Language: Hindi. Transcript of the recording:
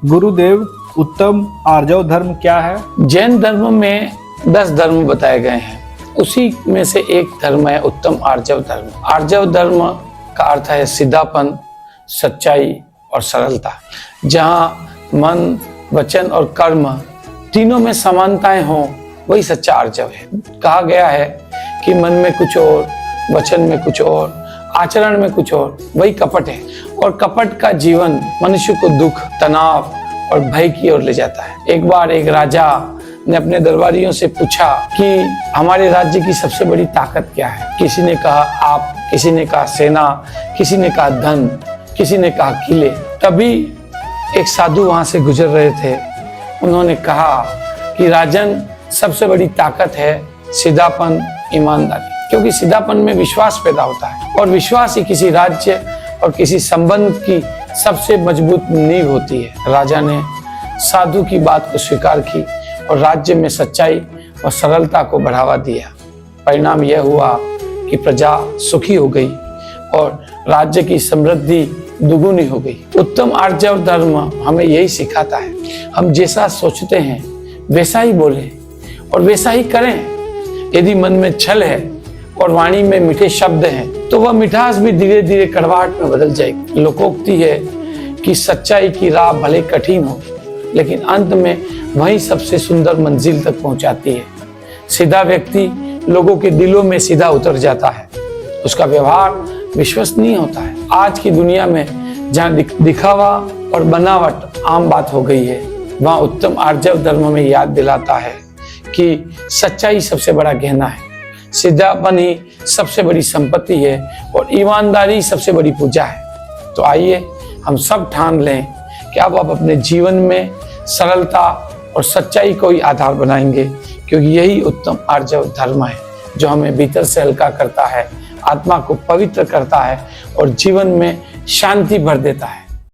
गुरुदेव, उत्तम आर्जव धर्म क्या है? जैन धर्म में 10 धर्म बताए गए हैं, उसी में से एक धर्म है उत्तम आर्जव धर्म। आर्जव धर्म का अर्थ है सीधापन, सच्चाई और सरलता। जहाँ मन, वचन और कर्म तीनों में समानताएं हों, वही सच्चा आर्जव है। कहा गया है कि मन में कुछ और, वचन में कुछ और, आचरण में कुछ और, वही कपट है। और कपट का जीवन मनुष्य को दुख, तनाव और भय की ओर ले जाता है। एक बार एक राजा ने अपने दरबारियों से पूछा कि हमारे राज्य की सबसे बड़ी ताकत क्या है। किसी ने कहा आप, किसी ने कहा सेना, किसी ने कहा धन, किसी ने कहा किले। तभी एक साधु वहां से गुजर रहे थे। उन्होंने कहा कि राजन, सबसे बड़ी ताकत है सीधापन, ईमानदारी, क्योंकि सीधापन में विश्वास पैदा होता है और विश्वास ही किसी राज्य और किसी संबंध की सबसे मजबूत नींव होती है। राजा ने साधु की बात को स्वीकार की और राज्य में सच्चाई और सरलता को बढ़ावा दिया। परिणाम यह हुआ कि प्रजा सुखी हो गई और राज्य की समृद्धि दुगुनी हो गई। उत्तम आर्जव धर्म हमें यही सिखाता है, हम जैसा सोचते हैं वैसा ही बोलें और वैसा ही करें। यदि मन में छल है और वाणी में मीठे शब्द हैं, तो वह मिठास भी धीरे धीरे कड़वाहट में बदल जाएगी। लोकोक्ति है कि सच्चाई की राह भले कठिन हो, लेकिन अंत में वही सबसे सुंदर मंजिल तक पहुंचाती है। सीधा व्यक्ति लोगों के दिलों में सीधा उतर जाता है, उसका व्यवहार विश्वसनीय होता है। आज की दुनिया में जहाँ दिखावा और बनावट आम बात हो गई है, वहाँ उत्तम आर्जव धर्म हमें याद दिलाता है कि सच्चाई सबसे बड़ा गहना है, सीधापन ही सबसे बड़ी संपत्ति है और ईमानदारी सबसे बड़ी पूजा है। तो आइए हम सब ठान लें कि अब आप अपने जीवन में सरलता और सच्चाई को ही आधार बनाएंगे, क्योंकि यही उत्तम आर्जव धर्म है जो हमें भीतर से हल्का करता है, आत्मा को पवित्र करता है और जीवन में शांति भर देता है।